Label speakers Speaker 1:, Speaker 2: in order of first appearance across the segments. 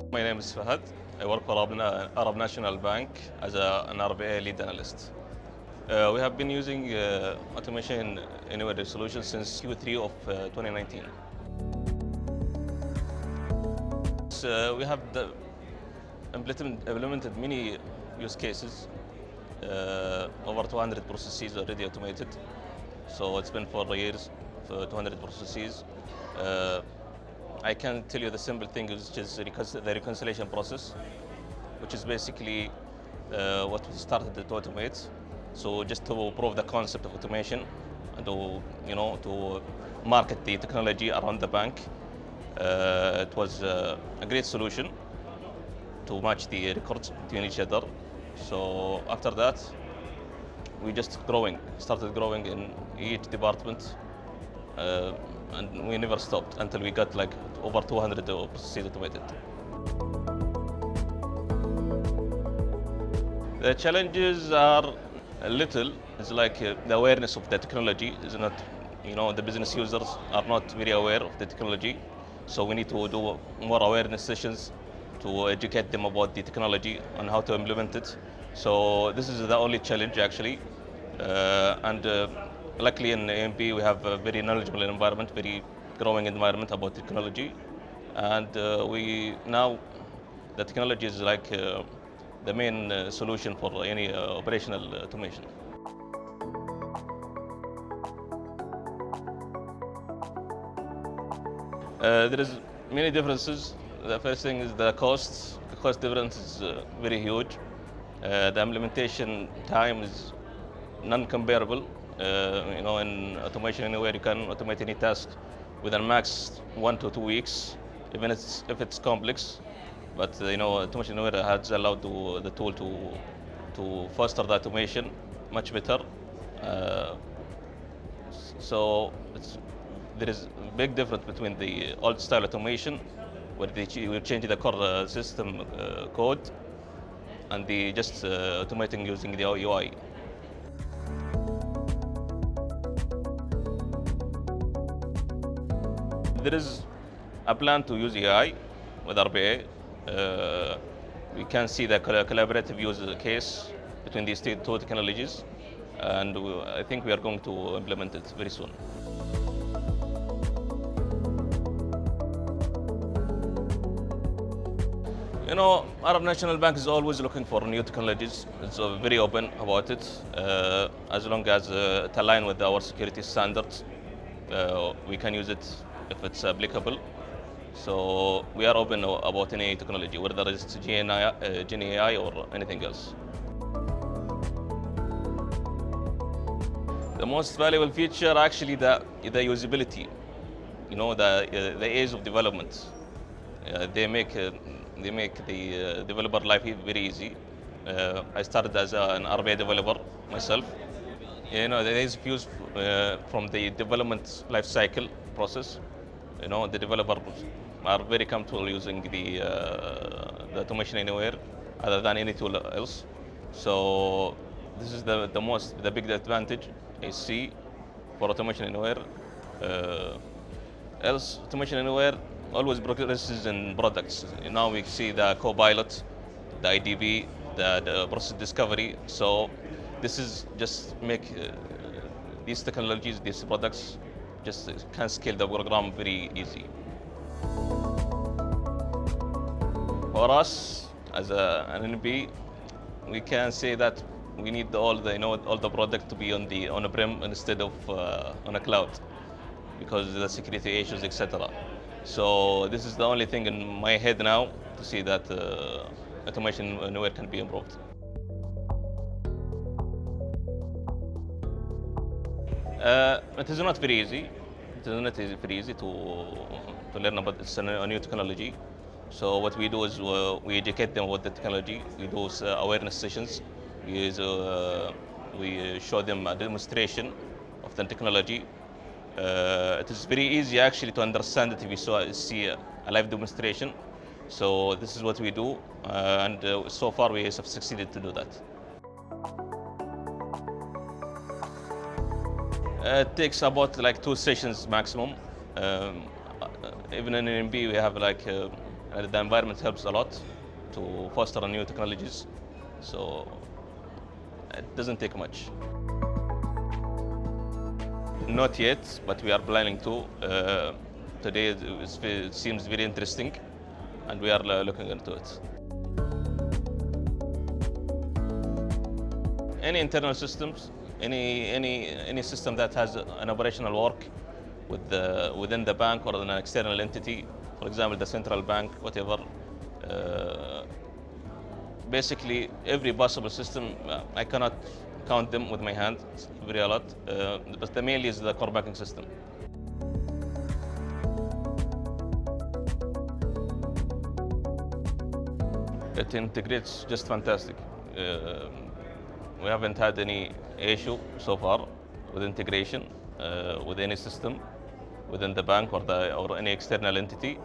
Speaker 1: My name is Fahad. I work for Arab National Bank as an RPA Lead Analyst. We have been using automation anywhere solution since Q3 of 2019. We have implemented many use cases, over 200 processes already automated. So it's been 4 years, for 200 processes. I can tell you the simple thing is just the reconciliation process, which is basically what we started to automate. So just to prove the concept of automation and to market the technology around the bank. It was a great solution to match the records between each other. So after that, we just started growing in each department, and we never stopped until we got like over 200 processes automated. The challenges are a little. It's like the awareness of the technology is not, the business users are not very aware of the technology. So we need to do more awareness sessions to educate them about the technology and how to implement it. So this is the only challenge actually. Luckily in AMP we have a very knowledgeable environment, very growing environment about technology. And the technology is like the main solution for any operational automation. There is many differences. The first thing is the cost. The cost difference is very huge. The implementation time is non-comparable. In automation anywhere you can automate any task within max 1 to 2 weeks, even if it's complex. But automation anywhere has allowed the tool to foster the automation much better. So there is a big difference between the old style automation, where we change the core system code, and the just automating using the UI. There is a plan to use AI with RPA. We can see the collaborative use case between these two technologies, and I think we are going to implement it very soon. Arab National Bank is always looking for new technologies. It's very open about it, as long as it aligns with our security standards. We can use it if it's applicable. So we are open about any technology, whether it's GenAI or anything else. The most valuable feature actually the usability. The ease of development. They make the developer life very easy. I started as an RPA developer myself. The ease of use from the development life cycle process. The developers are very comfortable using the automation anywhere other than any tool else. So this is the big advantage I see for automation anywhere. Else automation anywhere always progresses in products. Now we see the Copilot, the IDB, the process discovery. So this is just make these technologies, these products, just can scale the program very easy. For us as an NB, we can say that we need all the product to be on a prem instead of on a cloud, because of the security issues, etc. So this is the only thing in my head now to see that automation anywhere can be improved. It is not very easy. It is not very easy to learn about a new technology. So what we do is we educate them about the technology. We do awareness sessions. We show them a demonstration of the technology. It is very easy actually to understand it if you see a live demonstration. So this is what we do, and so far we have succeeded to do that. It takes about like 2 sessions maximum. Even in NB we have like and the environment helps a lot to foster new technologies. So it doesn't take much. Not yet, but we are planning to. Today it seems very interesting, and we are looking into it. Any internal systems, any system that has an operational work within the bank or an external entity, for example, the central bank, whatever. Basically, every possible system, I cannot count them with my hand, it's very a lot, but the mainly is the core banking system. It integrates just fantastic. We haven't had any issue so far with integration with any system within the bank or any external entity.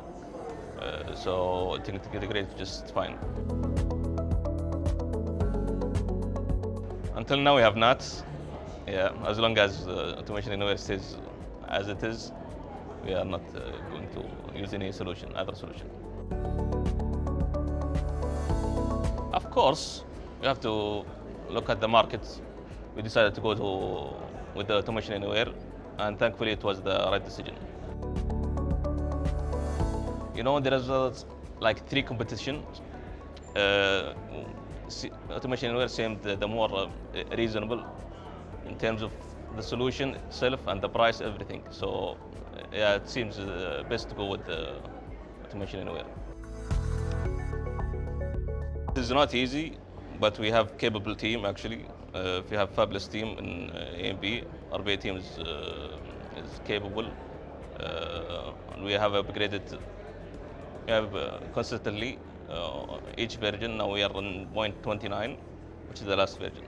Speaker 1: So it integrates just fine. Until now, we have not. Yeah, as long as automation anywhere stays as it is, we are not going to use any other solution. Of course, we have to look at the market. We decided to go with the automation anywhere, and thankfully it was the right decision. You know, there is like 3 competitions. Automation anywhere seemed the more reasonable in terms of the solution itself and the price, everything. So yeah, it seems best to go with the automation anywhere. It is not easy, but we have capable team actually. We have fabulous team in AMB. RPA team is capable. We have upgraded. We have consistently each version. Now we are on 0.29, which is the last version.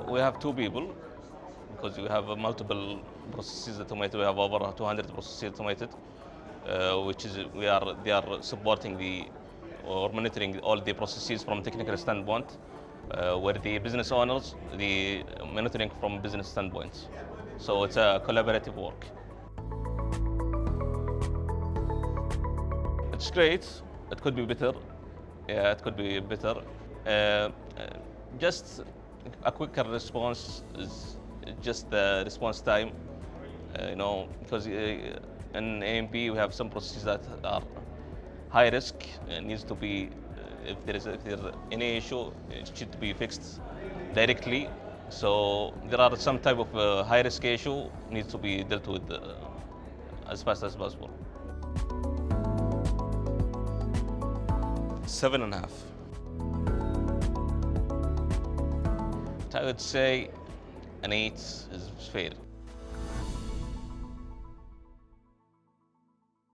Speaker 1: We have 2 people because we have multiple processes automated. We have over 200 processes automated, they are supporting or monitoring all the processes from technical standpoint, where the business owners, the monitoring from business standpoint. So it's a collaborative work. It's great. It could be better. Yeah, it could be better. Just a quicker response is just the response time. Because in AMP we have some processes that are high risk and needs to be, if there is any issue, it should be fixed directly. So there are some type of high risk issue needs to be dealt with as fast as possible. 7.5. I would say an 8 is fair.